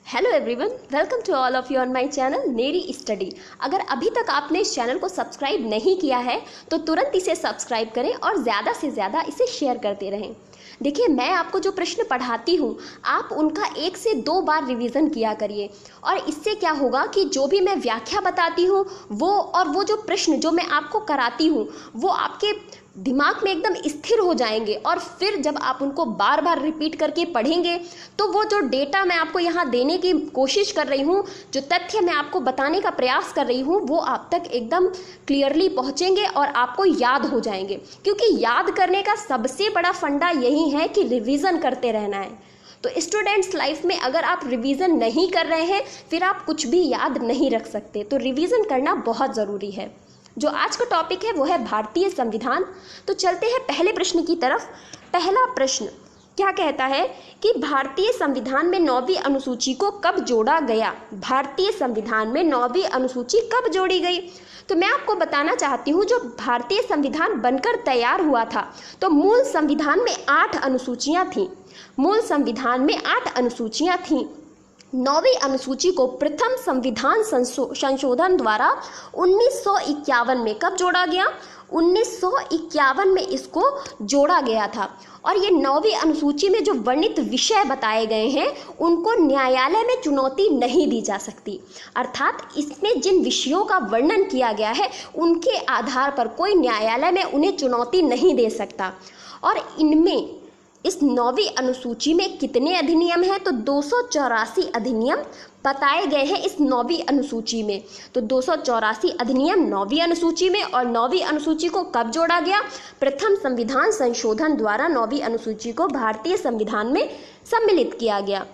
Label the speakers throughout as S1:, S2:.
S1: Hello everyone, welcome to all of you on my channel नेरी study. अगर अभी तक आपने इस चैनल को सब्सक्राइब नहीं किया है तो तुरंत इसे सब्सक्राइब करें और ज़्यादा से ज़्यादा इसे शेयर करते रहें। देखिए, मैं आपको जो प्रश्न पढ़ाती हूँ आप उनका 1 से 2 बार रिवीजन किया करिए और इससे क्या होगा कि जो भी मैं व्याख्या बताती हूँ वो जो प्रश्न जो मैं आपको कराती हूँ वो आपके दिमाग में एकदम स्थिर हो जाएंगे और फिर जब आप उनको बार बार रिपीट करके पढ़ेंगे तो वो जो डेटा मैं आपको यहाँ देने की कोशिश कर रही हूँ, जो तथ्य मैं आपको बताने का प्रयास कर रही हूँ, वो आप तक एकदम क्लियरली पहुँचेंगे और आपको याद हो जाएंगे। क्योंकि याद करने का सबसे बड़ा फंडा यही है कि रिवीजन करते रहना है। तो स्टूडेंट्स लाइफ में अगर आप रिवीजन नहीं कर रहे हैं फिर आप कुछ भी याद नहीं रख सकते। तो रिवीजन करना बहुत ज़रूरी है। जो आज का टॉपिक है वो है भारतीय संविधान। तो चलते हैं पहले प्रश्न की तरफ। पहला प्रश्न क्या कहता है कि भारतीय संविधान में 9वीं अनुसूची को कब जोड़ा गया? भारतीय संविधान में 9वीं अनुसूची कब जोड़ी गई? तो मैं आपको बताना चाहती हूँ, जो भारतीय संविधान बनकर तैयार हुआ था तो मूल संविधान में 8 अनुसूचियाँ थीं। मूल संविधान में 8 अनुसूचियाँ थीं। 9वीं अनुसूची को प्रथम संविधान संशोधन द्वारा 1951 में कब जोड़ा गया? 1951 में इसको जोड़ा गया था। और ये 9वीं अनुसूची में जो वर्णित विषय बताए गए हैं उनको न्यायालय में चुनौती नहीं दी जा सकती। अर्थात इसमें जिन विषयों का वर्णन किया गया है उनके आधार पर कोई न्यायालय में उन्हें चुनौती नहीं दे सकता। और इनमें इस 9वीं अनुसूची में कितने अधिनियम हैं? तो 284 अधिनियम बताए गए हैं इस 9वीं अनुसूची में। तो 284 अधिनियम 9वीं अनुसूची में। और 9वीं अनुसूची को कब जोड़ा गया? प्रथम संविधान संशोधन द्वारा 9वीं अनुसूची को भारतीय संविधान में सम्मिलित किया गया।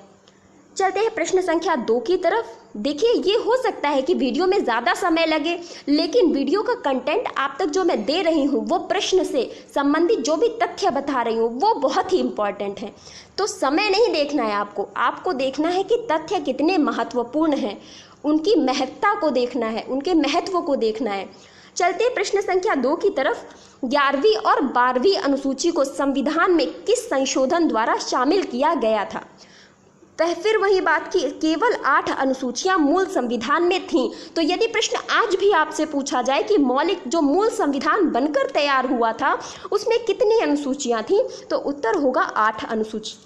S1: चलते हैं प्रश्न संख्या 2 की तरफ। देखिए, ये हो सकता है कि वीडियो में ज़्यादा समय लगे, लेकिन वीडियो का कंटेंट आप तक जो मैं दे रही हूँ वो प्रश्न से संबंधित जो भी तथ्य बता रही हूँ वो बहुत ही इम्पॉर्टेंट है। तो समय नहीं देखना है आपको देखना है कि तथ्य कितने महत्वपूर्ण हैं, उनकी महत्ता को देखना है, उनके महत्व को देखना है। चलते प्रश्न संख्या 2 की तरफ। 11वीं और 12वीं अनुसूची को संविधान में किस संशोधन द्वारा शामिल किया गया था? फिर वही बात की केवल 8 अनुसूचियां मूल संविधान में थीं। तो यदि प्रश्न आज भी आपसे पूछा जाए कि मौलिक जो मूल संविधान बनकर तैयार हुआ था उसमें कितनी अनुसूचियां थीं, तो उत्तर होगा 8 अनुसूची।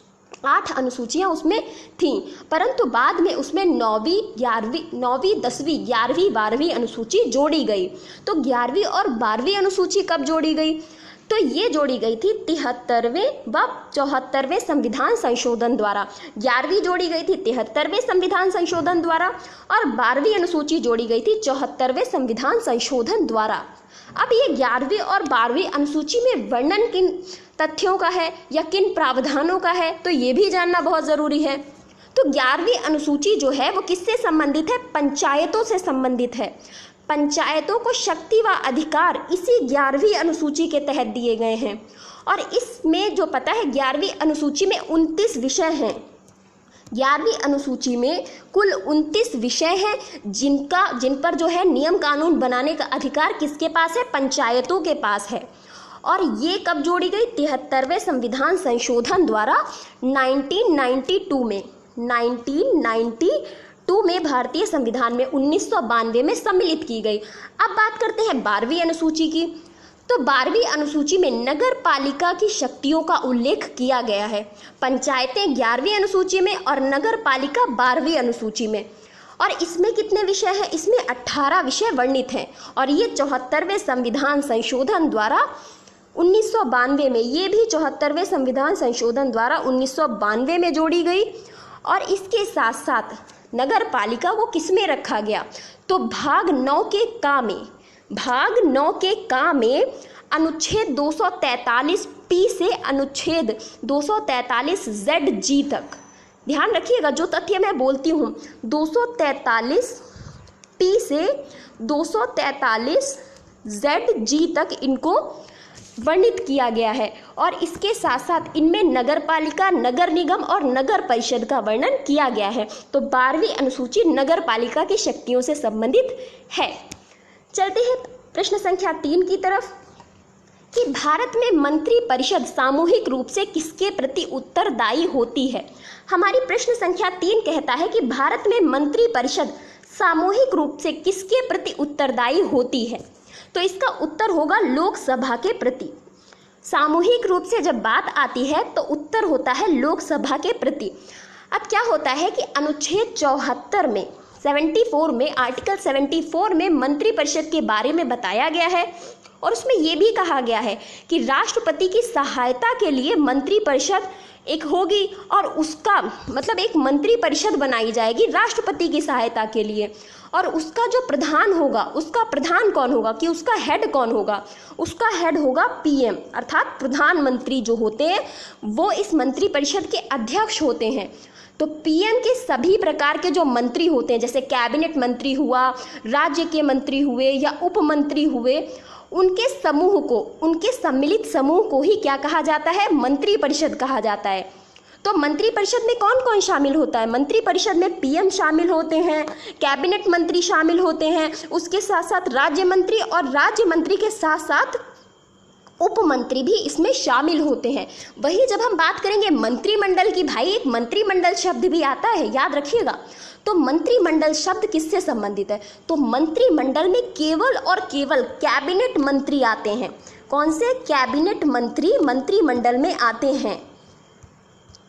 S1: 8 अनुसूचियां उसमें थीं, परंतु बाद में उसमें 9वीं 10वीं 11वीं 12वीं अनुसूची जोड़ी गई। तो 11वीं और 12वीं अनुसूची कब जोड़ी गई? तो ये जोड़ी गई थी 73वें व 74वें संविधान संशोधन द्वारा। 11वीं जोड़ी गई थी 73वें संविधान संशोधन द्वारा और 12वीं अनुसूची जोड़ी गई थी 74वें संविधान संशोधन द्वारा। अब ये 11वीं और 12वीं अनुसूची में वर्णन किन तथ्यों का है या किन प्रावधानों का है, तो ये भी जानना बहुत ज़रूरी है। तो 11वीं अनुसूची जो है वो किससे संबंधित है? पंचायतों से संबंधित है। पंचायतों को शक्ति व अधिकार इसी 11वीं अनुसूची के तहत दिए गए हैं। और इसमें जो पता है 11वीं अनुसूची में 29 विषय हैं। 11वीं अनुसूची में कुल 29 विषय हैं जिन पर जो है नियम कानून बनाने का अधिकार किसके पास है? पंचायतों के पास है। और ये कब जोड़ी गई? 73वें संविधान संशोधन द्वारा 1992 में। 1992 में भारतीय संविधान में 1992 में सम्मिलित की गई। अब बात करते हैं 12वीं अनुसूची की। तो 12वीं अनुसूची में नगर पालिका की शक्तियों का उल्लेख किया गया है। पंचायतें 11वीं अनुसूची में और नगर पालिका 12वीं अनुसूची में। और इसमें कितने विषय हैं? इसमें 18 विषय वर्णित हैं। और ये 74वें संविधान संशोधन द्वारा 1992 में, ये भी 74वें संविधान संशोधन द्वारा 1992 में जोड़ी गई। और इसके साथ साथ नगर पालिका को किसमें रखा गया? तो भाग 9 के का में अनुच्छेद 243P से अनुच्छेद 243ZG तक। ध्यान रखिएगा जो तथ्य मैं बोलती हूँ, 243P से 243ZG तक इनको वर्णित किया गया है। और इसके साथ साथ इनमें नगर पालिका, नगर निगम और नगर परिषद का वर्णन किया गया है। तो 12वीं अनुसूची नगर पालिका की शक्तियों से संबंधित है। चलते हैं प्रश्न संख्या 3 की तरफ। कि भारत में मंत्री परिषद सामूहिक रूप से किसके प्रति उत्तरदायी होती है। हमारी प्रश्न संख्या 3 कहता है कि भारत में मंत्री परिषद सामूहिक रूप से किसके प्रति उत्तरदायी होती है। तो इसका उत्तर होगा लोकसभा के प्रति। सामूहिक रूप से जब बात आती है तो उत्तर होता है लोकसभा के प्रति। अब क्या होता है कि अनुच्छेद 74 में 74 में आर्टिकल 74 में मंत्री परिषद के बारे में बताया गया है और उसमें ये भी कहा गया है कि राष्ट्रपति की सहायता के लिए मंत्री परिषद एक होगी और उसका मतलब एक मंत्री परिषद बनाई जाएगी राष्ट्रपति की सहायता के लिए, और उसका जो प्रधान होगा, उसका प्रधान कौन होगा कि उसका हेड कौन होगा, उसका हेड होगा पीएम अर्थात प्रधानमंत्री जो होते हैं वो इस मंत्री परिषद के अध्यक्ष होते हैं। तो पीएम के सभी प्रकार के जो मंत्री होते हैं जैसे कैबिनेट मंत्री हुआ, राज्य के मंत्री हुए या उप मंत्री हुए, उनके समूह को, उनके सम्मिलित समूह को ही क्या कहा जाता है, मंत्री परिषद कहा जाता है। तो मंत्री परिषद में कौन कौन शामिल होता है, मंत्री परिषद में पीएम शामिल होते हैं, कैबिनेट मंत्री शामिल होते हैं, उसके साथ साथ राज्य मंत्री और राज्य मंत्री के साथ साथ उप मंत्री भी इसमें शामिल होते हैं। वही जब हम बात करेंगे मंत्रिमंडल की, भाई एक मंत्रिमंडल शब्द भी आता है, याद रखिएगा। तो मंत्रिमंडल शब्द किससे संबंधित है, तो मंत्रिमंडल में केवल और केवल कैबिनेट मंत्री आते हैं। कौन से, कैबिनेट मंत्री मंत्रिमंडल में आते हैं।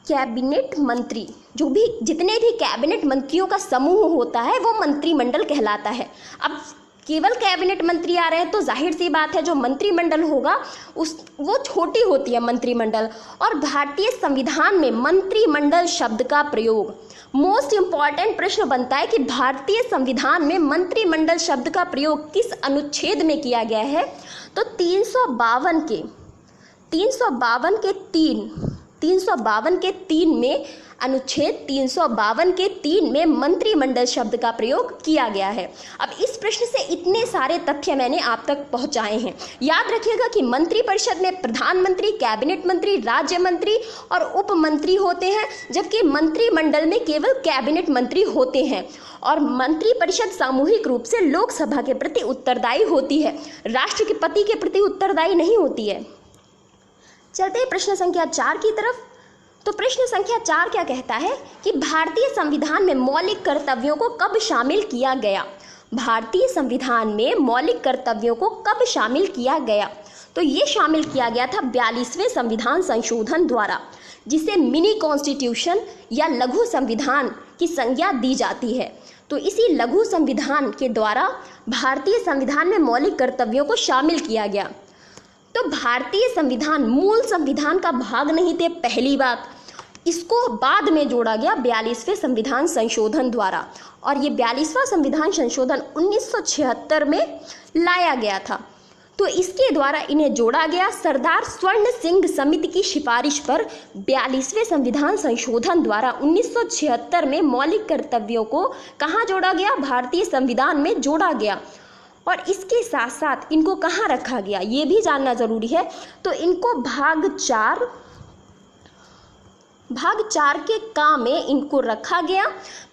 S1: कैबिनेट मंत्री, जो भी जितने भी कैबिनेट मंत्रियों का समूह होता है वो मंत्रिमंडल कहलाता है। अब केवल कैबिनेट मंत्री आ रहे हैं तो जाहिर सी बात है जो मंत्रिमंडल होगा वो छोटी होती है मंत्रिमंडल। और भारतीय संविधान में मंत्रिमंडल शब्द का प्रयोग, मोस्ट इम्पॉर्टेंट प्रश्न बनता है कि भारतीय संविधान में मंत्रिमंडल शब्द का प्रयोग किस अनुच्छेद में किया गया है। तो 352 के 3 में, अनुच्छेद 352 के 3 में मंत्रिमंडल शब्द का प्रयोग किया गया है। अब इस प्रश्न से इतने सारे तथ्य मैंने आप तक पहुंचाए हैं। याद रखिएगा कि मंत्री परिषद में प्रधानमंत्री, कैबिनेट मंत्री, राज्य मंत्री और उप मंत्री होते हैं, जबकि मंत्रिमंडल में केवल कैबिनेट मंत्री होते हैं। और मंत्री परिषद सामूहिक रूप से लोकसभा के प्रति उत्तरदायी होती है, राष्ट्रपति के प्रति उत्तरदायी नहीं होती है। चलते हैं प्रश्न संख्या 4 की तरफ। तो प्रश्न संख्या 4 क्या कहता है कि भारतीय संविधान में मौलिक कर्तव्यों को कब शामिल किया गया। भारतीय संविधान में मौलिक कर्तव्यों को कब शामिल किया गया। तो ये शामिल किया गया था 42वें संविधान संशोधन द्वारा, जिसे मिनी कॉन्स्टिट्यूशन या लघु संविधान की संज्ञा दी जाती है। तो इसी लघु संविधान के द्वारा भारतीय संविधान में मौलिक कर्तव्यों को शामिल किया गया। तो भारतीय संविधान मूल संविधान का भाग नहीं थे, पहली बात। इसको बाद में जोड़ा गया 42वें संविधान संशोधन द्वारा, और ये 42वां संविधान संशोधन 1976 में लाया गया था। तो इसके द्वारा इन्हें जोड़ा गया सरदार स्वर्ण सिंह समिति की सिफारिश पर 42वें संविधान संशोधन द्वारा 1976 में मौलिक कर्तव्यों को कहाँ जोड़ा गया, भारतीय संविधान में जोड़ा गया। और इसके साथ साथ इनको कहाँ रखा गया ये भी जानना जरूरी है। तो इनको भाग 4 के का में इनको रखा गया।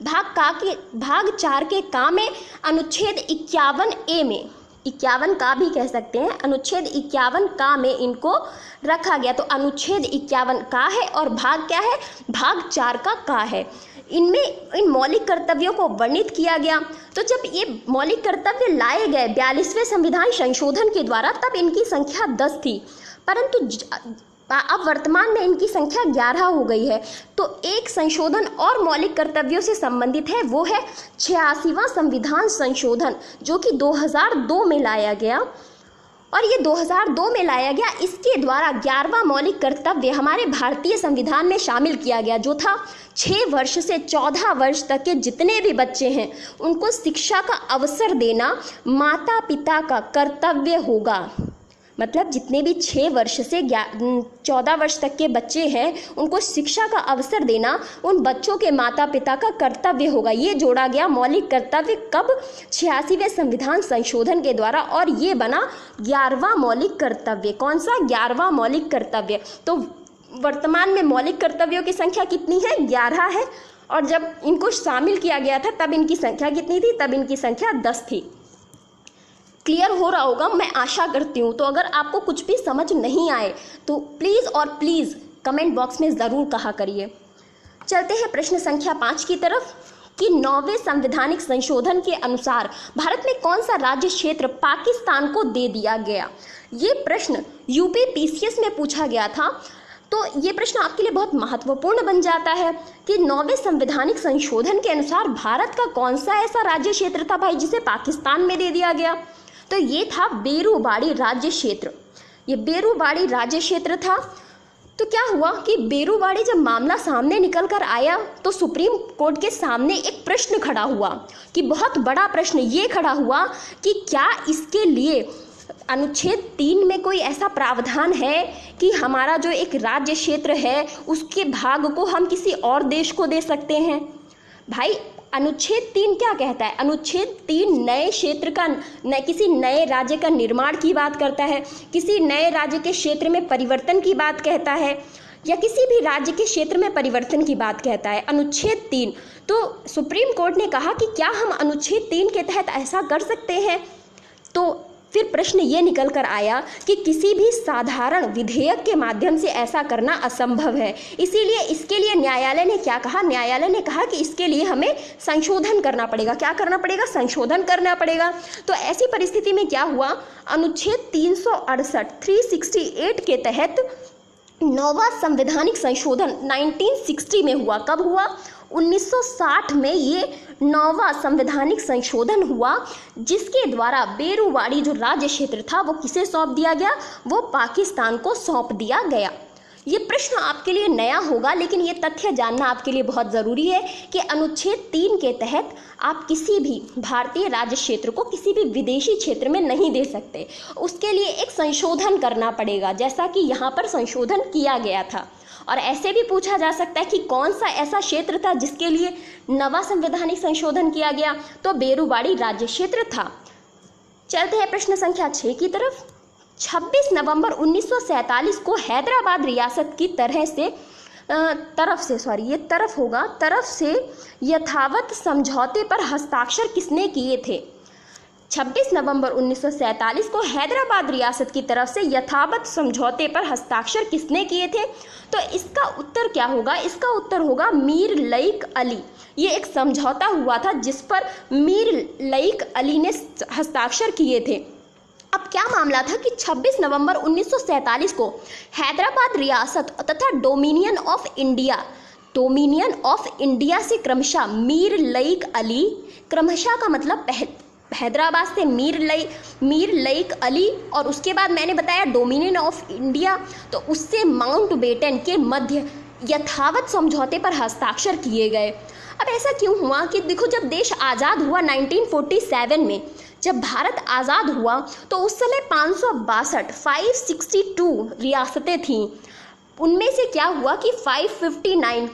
S1: भाग 4 के का में अनुच्छेद 51A में, 51 का भी कह सकते हैं, अनुच्छेद 51 का में इनको रखा गया। तो अनुच्छेद 51 का है और भाग क्या है, भाग 4 का है। इनमें इन मौलिक कर्तव्यों को वर्णित किया गया। तो जब ये मौलिक कर्तव्य लाए गए 42वें संविधान संशोधन के द्वारा, तब इनकी संख्या 10 थी, परंतु अब वर्तमान में इनकी संख्या 11 हो गई है। तो एक संशोधन और मौलिक कर्तव्यों से संबंधित है, वो है 86वां संविधान संशोधन, जो कि 2002 में लाया गया। और ये 2002 में लाया गया, इसके द्वारा 11वां मौलिक कर्तव्य हमारे भारतीय संविधान में शामिल किया गया, जो था 6 वर्ष से 14 वर्ष तक के जितने भी बच्चे हैं उनको शिक्षा का अवसर देना माता पिता का कर्तव्य होगा। मतलब जितने भी 6 वर्ष से 14 वर्ष तक के बच्चे हैं उनको शिक्षा का अवसर देना उन बच्चों के माता पिता का कर्तव्य होगा। ये जोड़ा गया मौलिक कर्तव्य कब, 86वें संविधान संशोधन के द्वारा, और ये बना 11वां मौलिक कर्तव्य। कौन सा, 11वां मौलिक कर्तव्य। तो वर्तमान में मौलिक कर्तव्यों की संख्या कितनी है, 11 है। और जब इनको शामिल किया गया था तब इनकी संख्या कितनी थी, तब इनकी संख्या 10 थी। क्लियर हो रहा होगा, मैं आशा करती हूँ। तो अगर आपको कुछ भी समझ नहीं आए तो प्लीज़ और प्लीज़ कमेंट बॉक्स में ज़रूर कहा करिए। चलते हैं प्रश्न संख्या 5 की तरफ कि 9वें संवैधानिक संशोधन के अनुसार भारत में कौन सा राज्य क्षेत्र पाकिस्तान को दे दिया गया। ये प्रश्न यूपी पीसीएस में पूछा गया था। तो ये प्रश्न आपके लिए बहुत महत्वपूर्ण बन जाता है कि 9वें संवैधानिक संशोधन के अनुसार भारत का कौन सा ऐसा राज्य क्षेत्र था भाई जिसे पाकिस्तान में दे दिया गया। तो ये था बेरूबाड़ी राज्य क्षेत्र। ये बेरूबाड़ी राज्य क्षेत्र था। तो क्या हुआ कि बेरूबाड़ी जब मामला सामने निकल कर आया तो सुप्रीम कोर्ट के सामने एक प्रश्न खड़ा हुआ कि बहुत बड़ा प्रश्न ये खड़ा हुआ कि क्या इसके लिए अनुच्छेद 3 में कोई ऐसा प्रावधान है कि हमारा जो एक राज्य क्षेत्र है उसके भाग को हम किसी और देश को दे सकते हैं। भाई अनुच्छेद 3 क्या कहता है? अनुच्छेद 3 नए क्षेत्र का किसी नए राज्य का निर्माण की बात करता है, किसी नए राज्य के क्षेत्र में परिवर्तन की बात कहता है, या किसी भी राज्य के क्षेत्र में परिवर्तन की बात कहता है अनुच्छेद 3। तो सुप्रीम कोर्ट ने कहा कि क्या हम अनुच्छेद 3 के तहत ऐसा कर सकते हैं। तो फिर प्रश्न ये निकल कर आया कि किसी भी साधारण विधेयक के माध्यम से ऐसा करना असंभव है। इसीलिए इसके लिए न्यायालय ने क्या कहा? न्यायालय ने कहा कि इसके लिए हमें संशोधन करना पड़ेगा। क्या करना पड़ेगा? संशोधन करना पड़ेगा। तो ऐसी परिस्थिति में क्या हुआ? अनुच्छेद 368 के तहत 9वां संवैधानिक संशोधन 1960 में हुआ। कब हुआ? 1960 में ये 9वां संवैधानिक संशोधन हुआ जिसके द्वारा बेरूबाड़ी जो राज्य क्षेत्र था वो किसे सौंप दिया गया? वो पाकिस्तान को सौंप दिया गया। ये प्रश्न आपके लिए नया होगा लेकिन ये तथ्य जानना आपके लिए बहुत ज़रूरी है कि अनुच्छेद 3 के तहत आप किसी भी भारतीय राज्य क्षेत्र को किसी भी विदेशी क्षेत्र में नहीं दे सकते। उसके लिए एक संशोधन करना पड़ेगा, जैसा कि यहाँ पर संशोधन किया गया था। और ऐसे भी पूछा जा सकता है कि कौन सा ऐसा क्षेत्र था जिसके लिए 9वां संवैधानिक संशोधन किया गया। तो बेरूबाड़ी राज्य क्षेत्र था। चलते हैं प्रश्न संख्या 6 की तरफ। 26 नवंबर 1947 को हैदराबाद रियासत की तरफ से यथावत समझौते पर हस्ताक्षर किसने किए थे? 26 नवंबर 1947 को हैदराबाद रियासत की तरफ से यथावत समझौते पर हस्ताक्षर किसने किए थे? तो इसका उत्तर क्या होगा? इसका उत्तर होगा मीर लइक अली। ये एक समझौता हुआ था जिस पर मीर लइक अली ने हस्ताक्षर किए थे। अब क्या मामला था कि 26 नवंबर 1947 को हैदराबाद रियासत तथा डोमिनियन ऑफ इंडिया से क्रमशः मीर लइक अली, क्रमशः का मतलब हैदराबाद से मीर लइक अली, और उसके बाद मैंने बताया डोमिनियन ऑफ इंडिया, तो उससे माउंटबेटन के मध्य यथावत समझौते पर हस्ताक्षर किए गए। अब ऐसा क्यों हुआ कि देखो, जब देश आज़ाद हुआ 1947 में, जब भारत आज़ाद हुआ तो उस समय 562 रियासतें थीं। उनमें से क्या हुआ कि 559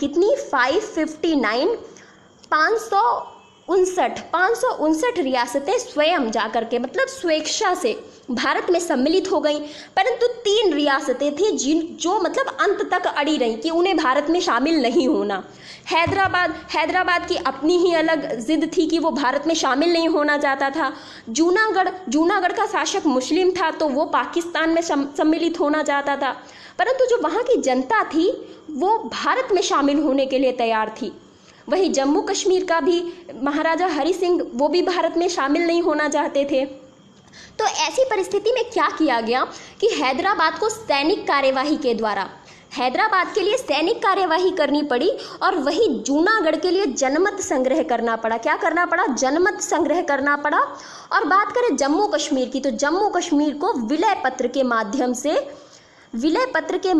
S1: रियासतें स्वयं जाकर के मतलब स्वेच्छा से भारत में सम्मिलित हो गईं, परंतु 3 रियासतें थी जो मतलब अंत तक अड़ी रहीं कि उन्हें भारत में शामिल नहीं होना। हैदराबाद की अपनी ही अलग जिद थी कि वो भारत में शामिल नहीं होना चाहता था। जूनागढ़ का शासक मुस्लिम था तो वो पाकिस्तान में सम्मिलित होना चाहता था, परंतु जो वहाँ की जनता थी वो भारत में शामिल होने के लिए तैयार थी। वही जम्मू कश्मीर का भी महाराजा हरि सिंह, वो भी भारत में शामिल नहीं होना चाहते थे। तो ऐसी परिस्थिति में क्या किया गया कि हैदराबाद को सैनिक कार्यवाही के द्वारा हैदराबाद के लिए सैनिक कार्यवाही करनी पड़ी, और वही जूनागढ़ के लिए जनमत संग्रह करना पड़ा। क्या करना पड़ा? जनमत संग्रह करना पड़ा। और बात करें जम्मू कश्मीर की, तो जम्मू कश्मीर को विलय पत्र के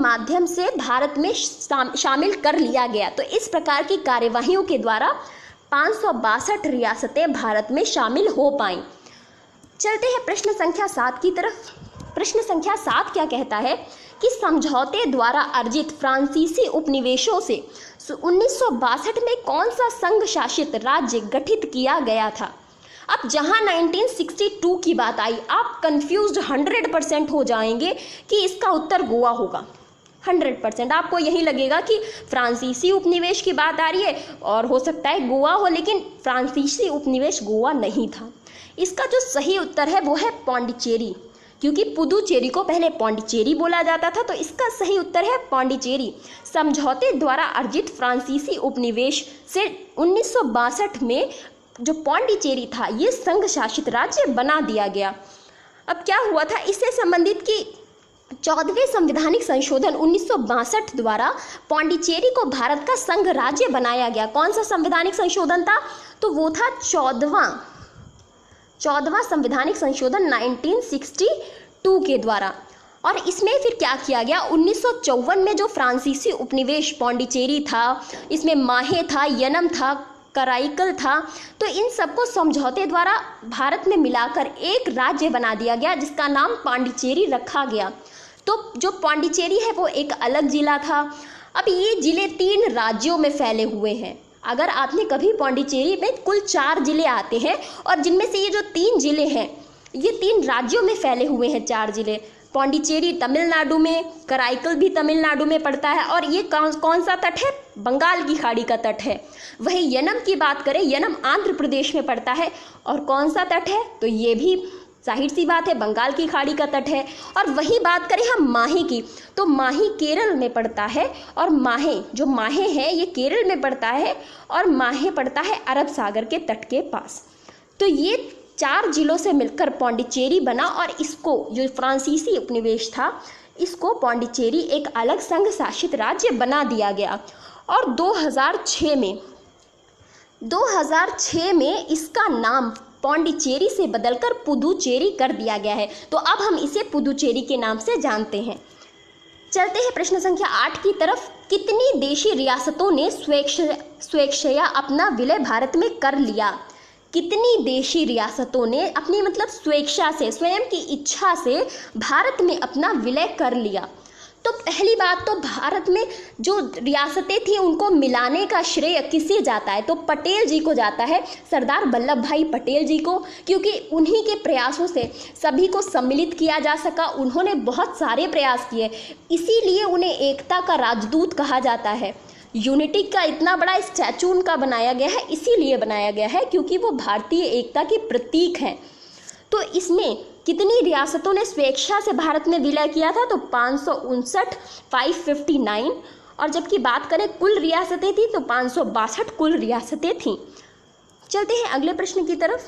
S1: माध्यम से भारत में शामिल कर लिया गया। तो इस प्रकार की कार्यवाहियों के द्वारा 562 रियासतें भारत में शामिल हो पाईं। चलते हैं प्रश्न संख्या 7 की तरफ। प्रश्न संख्या 7 क्या कहता है कि समझौते द्वारा अर्जित फ्रांसीसी उपनिवेशों से 1962 में कौन सा संघ शासित राज्य गठित किया गया था? अब जहां 1962 की बात आई, आप कंफ्यूज्ड 100% हो जाएंगे कि इसका उत्तर गोवा होगा। 100% आपको यही लगेगा कि फ्रांसीसी उपनिवेश की बात आ रही है और हो सकता है गोवा हो, लेकिन फ्रांसीसी उपनिवेश गोवा नहीं था। इसका जो सही उत्तर है वो है पौंडीचेरी, क्योंकि पुदुचेरी को पहले पौंडीचेरी बोला जाता था, तो इसका सही उत्तर है पौंडीचेरी। समझौते द्वारा अर्जित फ्रांसीसी उपनिवेश से 1962 में जो पौंडीचेरी था ये संघ शासित राज्य बना दिया गया। अब क्या हुआ था, इससे संबंधित कि 14वें संवैधानिक संशोधन 1962 द्वारा पौंडीचेरी को भारत का संघ राज्य बनाया गया। कौन सा संवैधानिक संशोधन था, तो वो था 14वां संवैधानिक संशोधन 1962 के द्वारा। और इसमें फिर क्या किया गया, 1954 में जो फ्रांसीसी उपनिवेश पौंडीचेरी था, इसमें माहे था, यनम था, कराईकल था, तो इन सबको समझौते द्वारा भारत में मिलाकर एक राज्य बना दिया गया जिसका नाम पांडिचेरी रखा गया। तो जो पौंडीचेरी है वो एक अलग जिला था। अब ये जिले 3 राज्यों में फैले हुए हैं। अगर आपने कभी पौंडीचेरी में कुल 4 जिले आते हैं और जिनमें से ये जो 3 जिले हैं ये 3 राज्यों में फैले हुए हैं। 4 जिले, पौंडीचेरी तमिलनाडु में, कराईकल भी तमिलनाडु में पड़ता है, और ये कौन सा तट है, बंगाल की खाड़ी का तट है। वही यनम की बात करें, यनम आंध्र प्रदेश में पड़ता है, और कौन सा तट है, तो ये भी जाहिर सी बात है बंगाल की खाड़ी का तट है। और वही बात करें हम माहे की, तो माहे केरल में पड़ता है, और माहे जो माहे है ये केरल में पड़ता है, और माहे पड़ता है अरब सागर के तट के पास। तो ये 4 जिलों से मिलकर पौंडीचेरी बना, और इसको जो फ्रांसीसी उपनिवेश था इसको पौंडीचेरी एक अलग संघ शासित राज्य बना दिया गया। और 2006 में इसका नाम पौंडीचेरी से बदलकर पुदुचेरी कर दिया गया है। तो अब हम इसे पुदुचेरी के नाम से जानते हैं। चलते हैं प्रश्न संख्या 8 की तरफ। कितनी देशी रियासतों ने स्वेच्छया अपना विलय भारत में कर लिया? कितनी देशी रियासतों ने अपनी मतलब स्वेच्छा से, स्वयं की इच्छा से भारत में अपना विलय कर लिया? तो पहली बात तो भारत में जो रियासतें थी उनको मिलाने का श्रेय किसे जाता है, तो पटेल जी को जाता है, सरदार वल्लभ भाई पटेल जी को, क्योंकि उन्हीं के प्रयासों से सभी को सम्मिलित किया जा सका। उन्होंने बहुत सारे प्रयास किए, इसीलिए उन्हें एकता का राजदूत कहा जाता है। यूनिटी का इतना बड़ा स्टैचू उनका बनाया गया है, इसीलिए बनाया गया है क्योंकि वो भारतीय एकता के प्रतीक हैं। तो इसमें कितनी रियासतों ने स्वेच्छा से भारत में विलय किया था, तो 559, और जबकि बात करें कुल रियासतें थी तो 562 कुल रियासतें थीं। चलते हैं अगले प्रश्न की तरफ।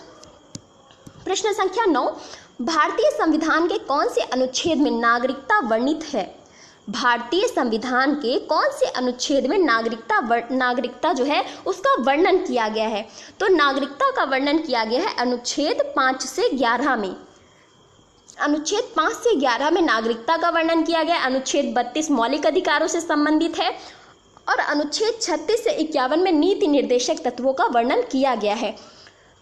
S1: प्रश्न संख्या 9, भारतीय संविधान के कौन से अनुच्छेद में नागरिकता वर्णित है? भारतीय संविधान के कौन से अनुच्छेद में नागरिकता जो है उसका वर्णन किया गया है? तो नागरिकता का वर्णन किया गया है अनुच्छेद 5 से 11 में। अनुच्छेद 5 से 11 में नागरिकता का वर्णन किया गया। अनुच्छेद 32 मौलिक अधिकारों से संबंधित है, और अनुच्छेद 36 से 51 में नीति निर्देशक तत्वों का वर्णन किया गया है।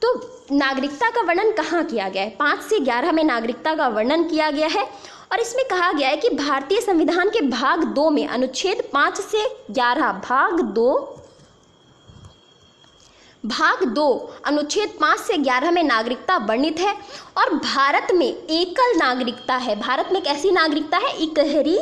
S1: तो नागरिकता का वर्णन कहाँ किया गया है? 5 से 11 में नागरिकता का वर्णन किया गया है, और इसमें कहा गया है कि भारतीय संविधान के भाग 2 में अनुच्छेद 5 से 11 भाग 2 अनुच्छेद 5 से 11 में नागरिकता वर्णित है। और भारत में एकल नागरिकता है। भारत में कैसी नागरिकता है? इकहरी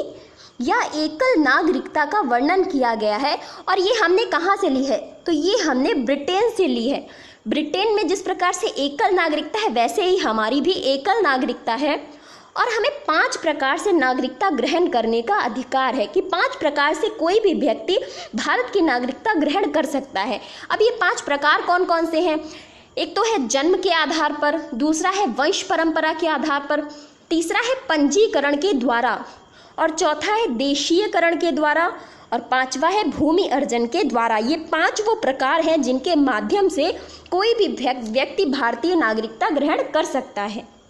S1: या एकल नागरिकता का वर्णन किया गया है। और ये हमने कहाँ से ली है? तो ये हमने ब्रिटेन से ली है। ब्रिटेन में जिस प्रकार से एकल नागरिकता है वैसे ही हमारी भी एकल नागरिकता है, और हमें 5 प्रकार से नागरिकता ग्रहण करने का अधिकार है कि 5 प्रकार से कोई भी व्यक्ति भारत की नागरिकता ग्रहण कर सकता है। अब ये 5 प्रकार कौन कौन से हैं? एक तो है जन्म के आधार पर, दूसरा है वंश परंपरा के आधार पर, तीसरा है पंजीकरण के द्वारा, और चौथा है देशीयकरण के द्वारा, और 5वां है भूमि अर्जन के द्वारा। ये 5 वो प्रकार हैं जिनके माध्यम से कोई भी व्यक्ति भारतीय नागरिकता ग्रहण कर सकता है।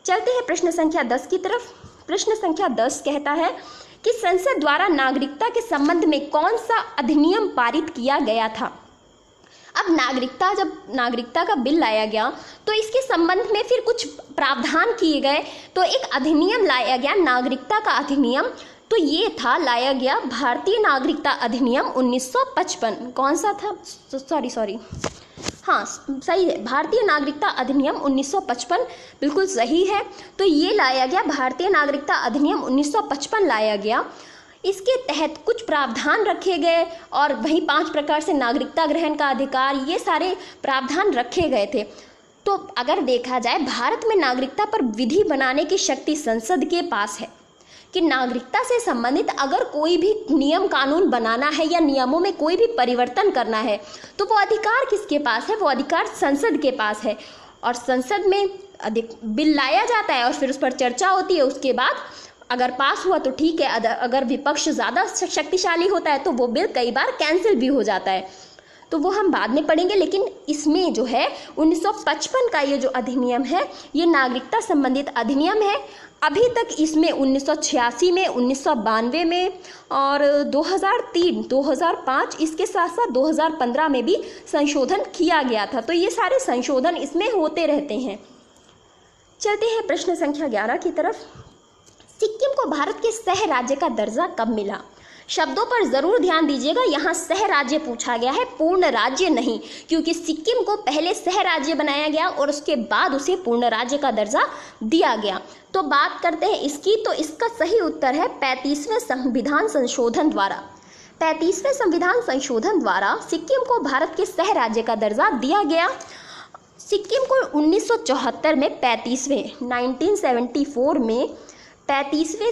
S1: चलते हैं प्रश्न संख्या 10 की तरफ। प्रश्न संख्या 10 कहता है कि संसद द्वारा नागरिकता के संबंध में कौन सा अधिनियम पारित किया गया था? अब जब नागरिकता का बिल लाया गया तो इसके संबंध में फिर कुछ प्रावधान किए गए, तो एक अधिनियम लाया गया, नागरिकता का अधिनियम। तो ये था, लाया गया भारतीय नागरिकता अधिनियम 1955। कौन सा था? सॉरी, हाँ सही है, भारतीय नागरिकता अधिनियम 1955 बिल्कुल सही है। तो ये लाया गया, भारतीय नागरिकता अधिनियम 1955 लाया गया। इसके तहत कुछ प्रावधान रखे गए, और वहीं 5 प्रकार से नागरिकता ग्रहण का अधिकार, ये सारे प्रावधान रखे गए थे। तो अगर देखा जाए भारत में नागरिकता पर विधि बनाने की शक्ति संसद के पास है कि नागरिकता से संबंधित अगर कोई भी नियम कानून बनाना है या नियमों में कोई भी परिवर्तन करना है तो वो अधिकार किसके पास है, वो अधिकार संसद के पास है। और संसद में बिल लाया जाता है और फिर उस पर चर्चा होती है, उसके बाद अगर पास हुआ तो ठीक है, अगर विपक्ष ज़्यादा शक्तिशाली होता है तो वो बिल कई बार कैंसिल भी हो जाता है, तो वो हम बाद में पढ़ेंगे। लेकिन इसमें जो है 1955 का ये जो अधिनियम है ये नागरिकता संबंधित अधिनियम है। अभी तक इसमें 1986 में, 1992 में और 2003, 2005 इसके साथ साथ 2015 में भी संशोधन किया गया था। तो ये सारे संशोधन इसमें होते रहते हैं। चलते हैं प्रश्न संख्या 11 की तरफ। सिक्किम को भारत के सह राज्य का दर्जा कब मिला? शब्दों पर जरूर ध्यान दीजिएगा, यहाँ सह राज्य पूछा गया है, पूर्ण राज्य नहीं, क्योंकि सिक्किम को पहले सह राज्य बनाया गया और उसके बाद उसे पूर्ण राज्य का दर्जा दिया गया। तो बात करते हैं इसकी, तो इसका सही उत्तर है 35वें संविधान संशोधन द्वारा। 35वें संविधान संशोधन द्वारा सिक्किम को भारत के सह राज्य का दर्जा दिया गया। सिक्किम को 1974 में 1974 में 35वें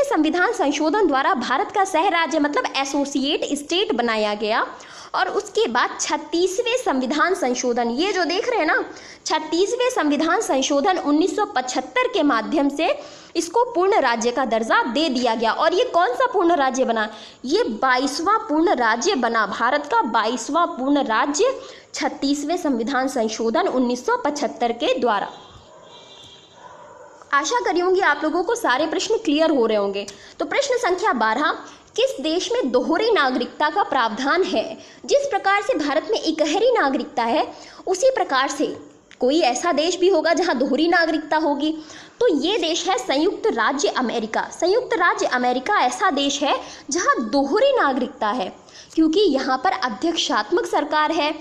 S1: संविधान संशोधन द्वारा भारत का सह राज्य मतलब एसोसिएट स्टेट बनाया गया। और उसके बाद 36वें संविधान संशोधन, ये जो देख रहे हैं ना, 36वें संविधान संशोधन 1975 के माध्यम से इसको पूर्ण राज्य का दर्जा दे दिया गया। और ये कौन सा पूर्ण राज्य बना? ये 22वां पूर्ण राज्य बना, भारत का 22वां पूर्ण राज्य 36वें संविधान संशोधन 1975 के द्वारा। आशा करी होंगी आप लोगों को सारे प्रश्न क्लियर हो रहे होंगे। तो प्रश्न संख्या 12, किस देश में दोहरी नागरिकता का प्रावधान है? जिस प्रकार से भारत में इकहरी नागरिकता है उसी प्रकार से कोई ऐसा देश भी होगा जहां दोहरी नागरिकता होगी। तो ये देश है संयुक्त राज्य अमेरिका। संयुक्त राज्य अमेरिका ऐसा देश है जहां दोहरी नागरिकता है, क्योंकि यहाँ पर अध्यक्षात्मक सरकार है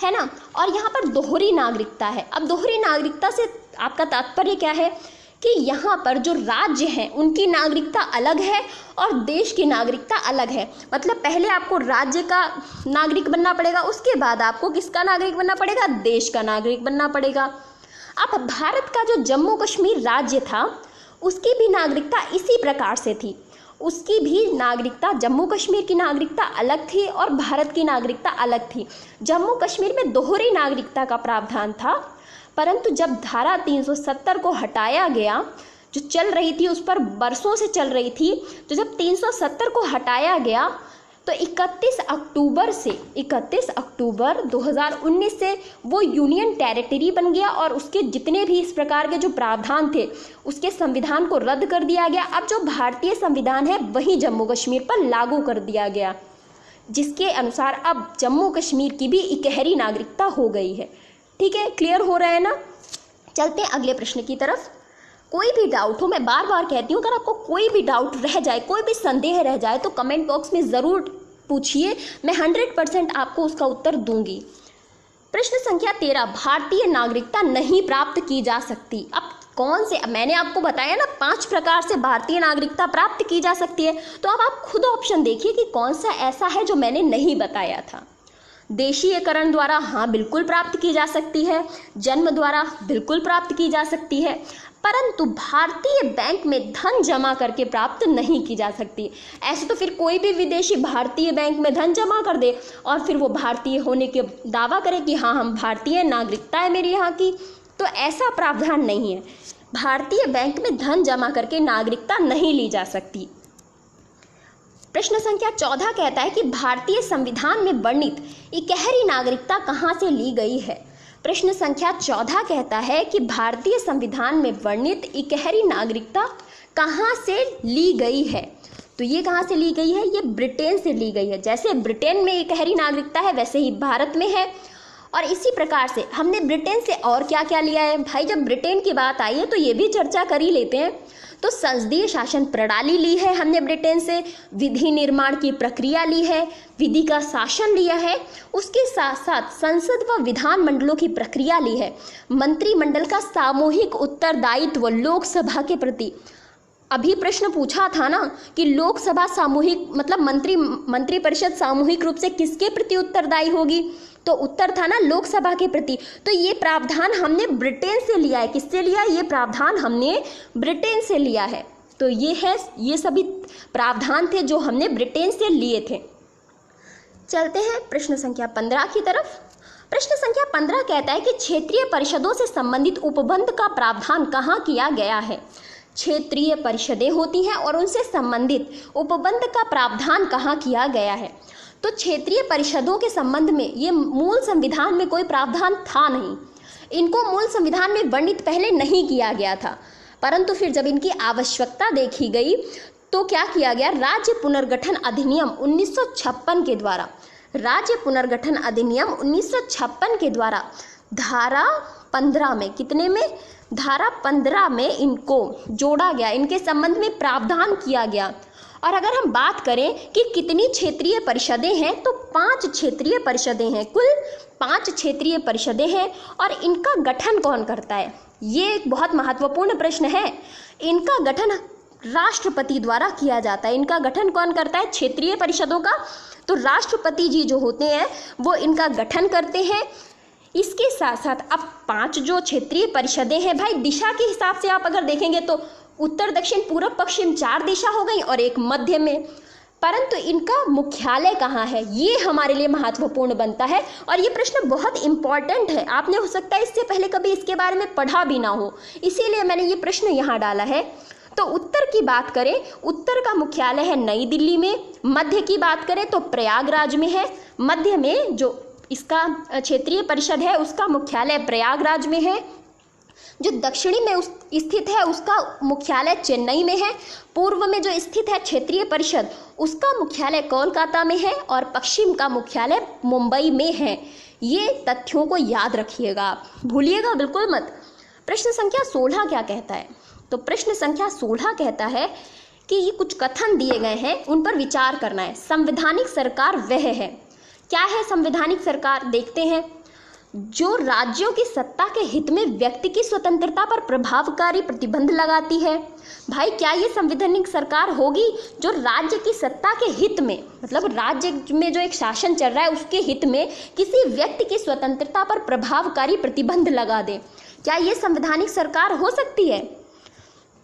S1: ना, और यहाँ पर दोहरी नागरिकता है। अब दोहरी नागरिकता से आपका तात्पर्य क्या है कि यहाँ पर जो राज्य हैं उनकी नागरिकता अलग है और देश की नागरिकता अलग है। मतलब पहले आपको राज्य का नागरिक बनना पड़ेगा, उसके बाद आपको किसका नागरिक बनना पड़ेगा? देश का नागरिक बनना पड़ेगा। अब भारत का जो जम्मू कश्मीर राज्य था उसकी भी नागरिकता इसी प्रकार से थी। उसकी भी नागरिकता, जम्मू कश्मीर की नागरिकता अलग थी और भारत की नागरिकता अलग थी। जम्मू कश्मीर में दोहरी नागरिकता का प्रावधान था, परंतु जब धारा 370 को हटाया गया, जो चल रही थी उस पर बरसों से चल रही थी, तो जब 370 को हटाया गया तो 31 अक्टूबर 2019 से वो यूनियन टेरिटरी बन गया और उसके जितने भी इस प्रकार के जो प्रावधान थे उसके संविधान को रद्द कर दिया गया। अब जो भारतीय संविधान है वही जम्मू कश्मीर पर लागू कर दिया गया, जिसके अनुसार अब जम्मू कश्मीर की भी इकहरी नागरिकता हो गई है। ठीक है, क्लियर हो रहा है ना? चलते हैं अगले प्रश्न की तरफ। कोई भी डाउट हो, मैं बार बार कहती हूँ, अगर आपको कोई भी डाउट रह जाए, कोई भी संदेह रह जाए तो कमेंट बॉक्स में ज़रूर पूछिए, मैं 100% आपको उसका उत्तर दूंगी। प्रश्न संख्या 13, भारतीय नागरिकता नहीं प्राप्त की जा सकती। अब कौन से, मैंने आपको बताया ना 5 प्रकार से भारतीय नागरिकता प्राप्त की जा सकती है, तो अब आप खुद ऑप्शन देखिए कि कौन सा ऐसा है जो मैंने नहीं बताया था। देशीयकरण द्वारा हाँ बिल्कुल प्राप्त की जा सकती है, जन्म द्वारा बिल्कुल प्राप्त की जा सकती है, परंतु भारतीय बैंक में धन जमा करके प्राप्त नहीं की जा सकती। ऐसे तो फिर कोई भी विदेशी भारतीय बैंक में धन जमा कर दे और फिर वो भारतीय होने के दावा करे कि हाँ हम भारतीय, नागरिकता है मेरी यहाँ की, तो ऐसा प्रावधान नहीं है। भारतीय बैंक में धन जमा करके नागरिकता नहीं ली जा सकती। प्रश्न संख्या 14 कहता है कि भारतीय संविधान में वर्णित इकहरी नागरिकता कहाँ से ली गई है? प्रश्न संख्या 14 कहता है कि भारतीय संविधान में वर्णित इकहरी नागरिकता कहाँ से ली गई है? तो ये कहाँ से ली गई है? ये ब्रिटेन से ली गई है। जैसे ब्रिटेन में इकहरी नागरिकता है वैसे ही भारत में है। और इसी प्रकार से हमने ब्रिटेन से और क्या क्या लिया है भाई? जब ब्रिटेन की बात आई है तो ये भी चर्चा कर ही लेते हैं। तो संसदीय शासन प्रणाली ली है हमने ब्रिटेन से, विधि निर्माण की प्रक्रिया ली है, विधि का शासन लिया है, उसके साथ साथ संसद व विधान मंडलों की प्रक्रिया ली है, मंत्रिमंडल का सामूहिक उत्तरदायित्व लोकसभा के प्रति। अभी प्रश्न पूछा था ना कि लोकसभा सामूहिक मतलब मंत्रिपरिषद सामूहिक रूप से किसके प्रति उत्तरदायी होगी? तो उत्तर था ना लोकसभा के प्रति। तो ये प्रावधान हमने ब्रिटेन से लिया है। किससे लिया है? ये प्रावधान हमने ब्रिटेन से लिया है। तो ये सभी प्रावधान थे जो हमने ब्रिटेन से लिए थे। चलते हैं प्रश्न संख्या 15 की तरफ। प्रश्न संख्या 15 कहता है कि क्षेत्रीय परिषदों से संबंधित उपबंध का प्रावधान कहाँ किया गया है? क्षेत्रीय परिषदें होती हैं और उनसे संबंधित उपबंध का प्रावधान कहाँ किया गया है? तो क्षेत्रीय परिषदों के संबंध में ये मूल संविधान में कोई प्रावधान था नहीं। इनको मूल संविधान में वर्णित पहले नहीं किया गया था, परंतु फिर जब इनकी आवश्यकता देखी गई तो क्या किया गया? राज्य पुनर्गठन अधिनियम 1956 के द्वारा, राज्य पुनर्गठन अधिनियम 1956 के द्वारा धारा 15 में, कितने में? धारा 15 में इनको जोड़ा गया, इनके संबंध में प्रावधान किया गया। और अगर हम बात करें कि कितनी क्षेत्रीय परिषदें हैं, तो 5 क्षेत्रीय परिषदें हैं। कुल 5 क्षेत्रीय परिषदें हैं। और इनका गठन कौन करता है? ये एक बहुत महत्वपूर्ण प्रश्न है। इनका गठन राष्ट्रपति द्वारा किया जाता है। इनका गठन कौन करता है? क्षेत्रीय परिषदों का तो राष्ट्रपति जी जो होते हैं वो इनका गठन करते हैं। इसके साथ साथ अब 5 जो क्षेत्रीय परिषदें हैं भाई, दिशा के हिसाब से आप अगर देखेंगे तो उत्तर दक्षिण पूर्व पश्चिम 4 दिशा हो गई और एक मध्य में, परंतु इनका मुख्यालय कहाँ है? ये हमारे लिए महत्वपूर्ण बनता है। और ये प्रश्न बहुत इंपॉर्टेंट है। आपने हो सकता है इससे पहले कभी इसके बारे में पढ़ा भी ना हो, इसीलिए मैंने ये प्रश्न यहाँ डाला है। तो उत्तर की बात करें, उत्तर का मुख्यालय है नई दिल्ली में। मध्य की बात करें तो प्रयागराज में है। मध्य में जो इसका क्षेत्रीय परिषद है उसका मुख्यालय प्रयागराज में है। जो दक्षिणी में स्थित है उसका मुख्यालय चेन्नई में है। पूर्व में जो स्थित है क्षेत्रीय परिषद उसका मुख्यालय कोलकाता में है और पश्चिम का मुख्यालय मुंबई में है। ये तथ्यों को याद रखिएगा, आप भूलिएगा बिल्कुल मत। प्रश्न संख्या 16 क्या कहता है? तो प्रश्न संख्या 16 कहता है कि ये कुछ कथन दिए गए हैं, उन पर विचार करना है। संवैधानिक सरकार वह है। क्या है संवैधानिक सरकार? देखते हैं। जो राज्यों की सत्ता के हित में व्यक्ति की स्वतंत्रता पर प्रभावकारी प्रतिबंध लगाती है। भाई क्या ये संवैधानिक सरकार होगी जो राज्य की सत्ता के हित में, मतलब राज्य में जो एक शासन चल रहा है उसके हित में किसी व्यक्ति की स्वतंत्रता पर प्रभावकारी प्रतिबंध लगा दे? क्या ये संवैधानिक सरकार हो सकती है?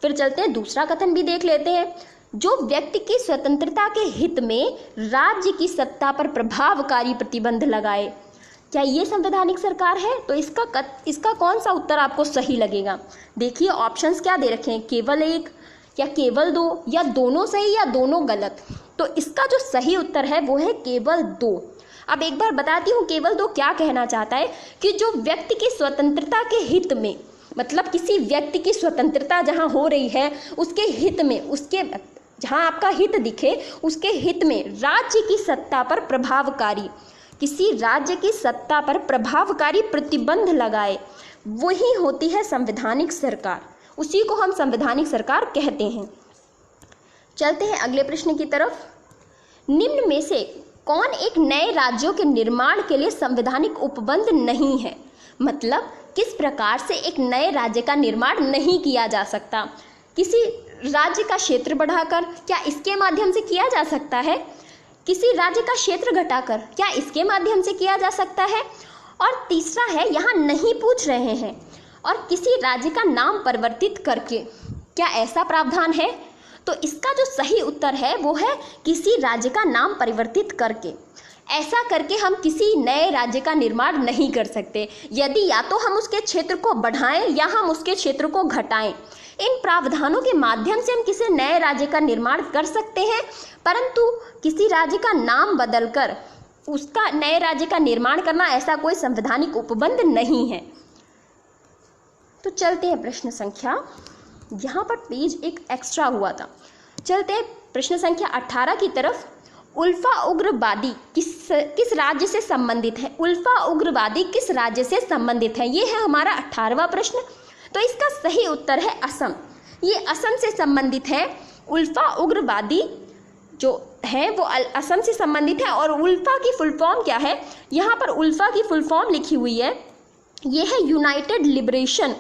S1: फिर चलते हैं, दूसरा कथन भी देख लेते हैं। जो व्यक्ति की स्वतंत्रता के हित में राज्य की सत्ता पर प्रभावकारी प्रतिबंध लगाए, क्या ये संवैधानिक सरकार है? तो इसका कौन सा उत्तर आपको सही लगेगा? देखिए ऑप्शंस क्या दे रखे हैं, केवल एक या केवल 2 या दोनों सही या दोनों गलत। तो इसका जो सही उत्तर है वो है केवल 2। अब एक बार बताती हूँ केवल 2 क्या कहना चाहता है कि जो व्यक्ति की स्वतंत्रता के हित में, मतलब किसी व्यक्ति की स्वतंत्रता जहाँ हो रही है उसके हित में, उसके जहाँ आपका हित दिखे उसके हित में राज्य की सत्ता पर प्रभावकारी, किसी राज्य की सत्ता पर प्रभावकारी प्रतिबंध लगाए, वही होती है संवैधानिक सरकार। उसी को हम संवैधानिक सरकार कहते हैं। चलते हैं अगले प्रश्न की तरफ। निम्न में से कौन एक नए राज्यों के निर्माण के लिए संवैधानिक उपबंध नहीं है? मतलब किस प्रकार से एक नए राज्य का निर्माण नहीं किया जा सकता? किसी राज्य का क्षेत्र बढ़ाकर, क्या इसके माध्यम से किया जा सकता है? किसी राज्य का क्षेत्र घटाकर, क्या इसके माध्यम से किया जा सकता है? और तीसरा है, यहाँ नहीं पूछ रहे हैं, और किसी राज्य का नाम परिवर्तित करके, क्या ऐसा प्रावधान है? तो इसका जो सही उत्तर है वो है किसी राज्य का नाम परिवर्तित करके। ऐसा करके हम किसी नए राज्य का निर्माण नहीं कर सकते। यदि या तो हम उसके क्षेत्र को बढ़ाएं या हम उसके क्षेत्र को घटाएं। इन प्रावधानों के माध्यम से हम किसी नए राज्य का निर्माण कर सकते हैं, परंतु किसी राज्य का नाम बदलकर उसका नए राज्य का निर्माण करना, ऐसा कोई संवैधानिक उपबंध नहीं है। तो चलते हैं प्रश्न संख्या, यहाँ पर पेज एक एक्स्ट्रा हुआ था। चलते हैं प्रश्न संख्या 18 की तरफ। उल्फा उग्रवादी किस राज्य से संबंधित है? उल्फा उग्रवादी किस राज्य से संबंधित है? ये है हमारा 18वां प्रश्न। तो इसका सही उत्तर है असम। ये असम से संबंधित है। उल्फा उग्रवादी जो है वो असम से संबंधित है। और उल्फा की फुल फॉर्म क्या है? यहाँ पर उल्फा की फुल फॉर्म लिखी हुई है, ये है United liberation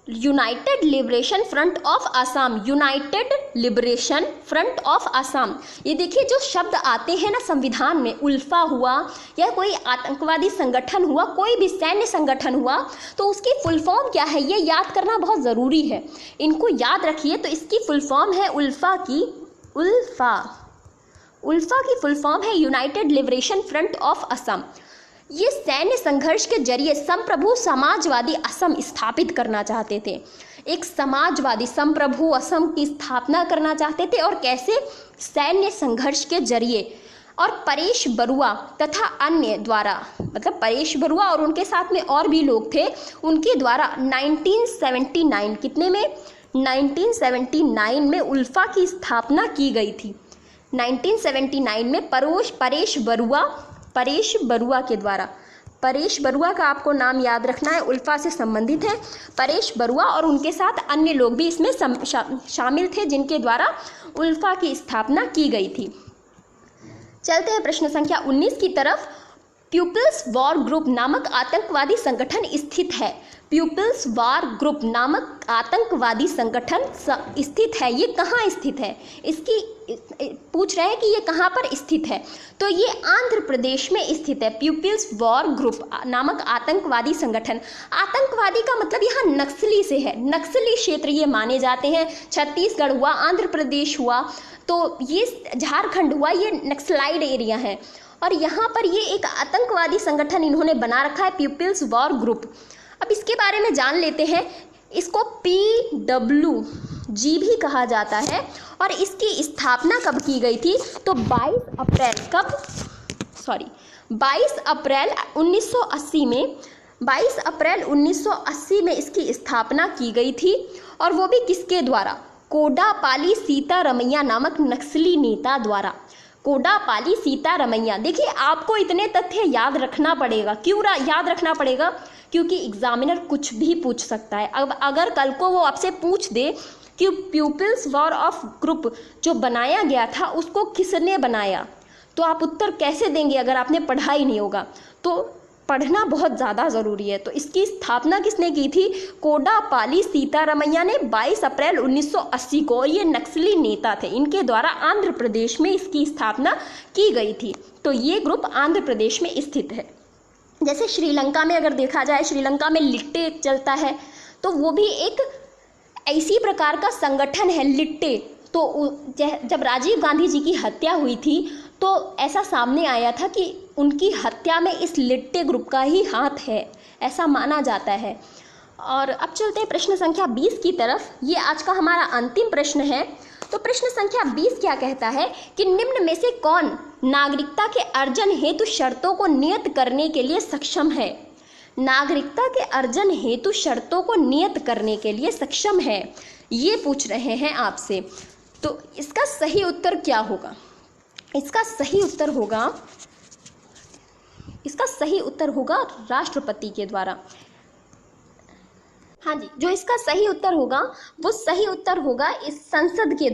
S1: United liberation front of Assam, United liberation front of Assam. ये देखिए जो शब्द आते हैं ना संविधान में, उल्फा हुआ या कोई आतंकवादी संगठन हुआ, कोई भी सैन्य संगठन हुआ, तो उसकी फुल फॉर्म क्या है ये याद करना बहुत ज़रूरी है। इनको याद रखिए। तो इसकी फुल फॉर्म है उल्फा की, उल्फा की फुल फॉर्म है United liberation front of Assam. ये सैन्य संघर्ष के जरिए संप्रभु समाजवादी असम स्थापित करना चाहते थे। एक समाजवादी संप्रभु असम की स्थापना करना चाहते थे। और कैसे? सैन्य संघर्ष के जरिए। और परेश बरुआ तथा अन्य द्वारा, मतलब परेश बरुआ और उनके साथ में और भी लोग थे, उनके द्वारा 1979, कितने में? 1979 में उल्फा की स्थापना की गई थी। 1979 में परेश बरुआ के द्वारा, परेश बरुआ का आपको नाम याद रखना है, उल्फा से संबंधित है। परेश बरुआ और उनके साथ अन्य लोग भी इसमें शामिल थे, जिनके द्वारा उल्फा की स्थापना की गई थी। चलते हैं प्रश्न संख्या 19 की तरफ। पीपल्स वॉर ग्रुप नामक आतंकवादी संगठन स्थित है। पीपल्स वॉर ग्रुप नामक आतंकवादी संगठन स्थित है। ये कहाँ स्थित है? इसकी पूछ रहे हैं कि ये कहाँ पर स्थित है। तो ये आंध्र प्रदेश में स्थित है। पीपल्स वॉर ग्रुप नामक आतंकवादी संगठन। आतंकवादी का मतलब यहाँ नक्सली से है, नक्सली क्षेत्र ये माने जाते हैं। छत्तीसगढ़ हुआ, आंध्र प्रदेश हुआ, तो ये झारखंड हुआ, ये नक्सलाइड एरिया है। और यहाँ पर ये एक आतंकवादी संगठन इन्होंने बना रखा है, पीपल्स वॉर ग्रुप। अब इसके बारे में जान लेते हैं। इसको PWG भी कहा जाता है। और इसकी स्थापना कब की गई थी? तो 22 अप्रैल 1980 में, 22 अप्रैल 1980 में इसकी स्थापना की गई थी। और वो भी किसके द्वारा? कोडापाली सीतारमैया नामक नक्सली नेता द्वारा। कोडापाली सीतारमैया। देखिए आपको इतने तथ्य याद रखना पड़ेगा। क्यों याद रखना पड़ेगा? क्योंकि एग्जामिनर कुछ भी पूछ सकता है। अब अगर कल को वो आपसे पूछ दे कि पीपल्स वॉर ऑफ ग्रुप जो बनाया गया था उसको किसने बनाया, तो आप उत्तर कैसे देंगे अगर आपने पढ़ा ही नहीं होगा? तो पढ़ना बहुत ज़्यादा ज़रूरी है। तो इसकी स्थापना किसने की थी? कोडापाली सीतारमैया ने 22 अप्रैल 1980 को। ये नक्सली नेता थे, इनके द्वारा आंध्र प्रदेश में इसकी स्थापना की गई थी। तो ये ग्रुप आंध्र प्रदेश में स्थित है। जैसे श्रीलंका में अगर देखा जाए, श्रीलंका में लिट्टे चलता है, तो वो भी एक ऐसी प्रकार का संगठन है, लिट्टे। तो जब राजीव गांधी जी की हत्या हुई थी तो ऐसा सामने आया था कि उनकी हत्या में इस लिट्टे ग्रुप का ही हाथ है, ऐसा माना जाता है। और अब चलते हैं प्रश्न संख्या 20 की तरफ। ये आज का हमारा अंतिम प्रश्न है। तो प्रश्न संख्या 20 क्या कहता है कि निम्न में से कौन नागरिकता के अर्जन हेतु शर्तों को नियत करने के लिए सक्षम है? नागरिकता के अर्जन हेतु शर्तों को नियत करने के लिए सक्षम है, ये पूछ रहे हैं आपसे। तो इसका सही उत्तर क्या होगा? इसका सही उत्तर होगा राष्ट्रपति के द्वारा। हाँ जी, जो इसका सही उत्तर होगा वो सही उत्तर होगा इस संसद के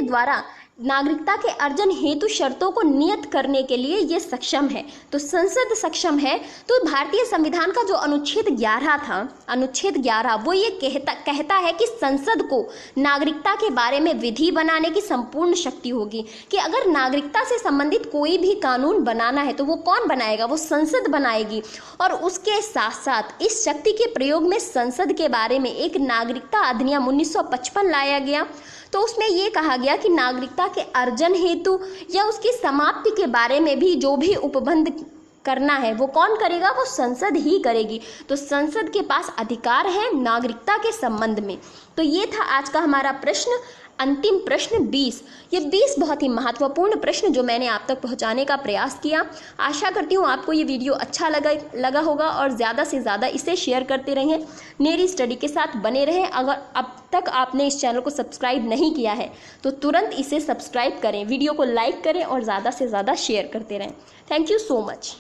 S1: द्वारा नागरिकता के अर्जन हेतु शर्तों को नियत करने के लिए ये सक्षम है। तो संसद सक्षम है। तो भारतीय संविधान का जो अनुच्छेद 11 था, अनुच्छेद 11 वो ये कहता है कि संसद को नागरिकता के बारे में विधि बनाने की संपूर्ण शक्ति होगी। कि अगर नागरिकता से संबंधित कोई भी कानून बनाना है तो वो कौन बनाएगा? वो संसद बनाएगी। और उसके साथ साथ इस शक्ति के प्रयोग में संसद के बारे में एक नागरिकता अधिनियम 1955 लाया गया। तो उसमें ये कहा गया कि नागरिकता के अर्जन हेतु या उसकी समाप्ति के बारे में भी जो भी उपबंध करना है वो कौन करेगा? वो संसद ही करेगी। तो संसद के पास अधिकार है नागरिकता के संबंध में। तो ये था आज का हमारा प्रश्न, अंतिम प्रश्न 20। ये 20 बहुत ही महत्वपूर्ण प्रश्न जो मैंने आप तक पहुंचाने का प्रयास किया। आशा करती हूँ आपको ये वीडियो अच्छा लगा होगा और ज़्यादा से ज़्यादा इसे शेयर करते रहें, नेरी स्टडी के साथ बने रहें। अगर अब तक आपने इस चैनल को सब्सक्राइब नहीं किया है तो तुरंत इसे सब्सक्राइब करें, वीडियो को लाइक करें और ज़्यादा से ज़्यादा शेयर करते रहें। Thank you so much.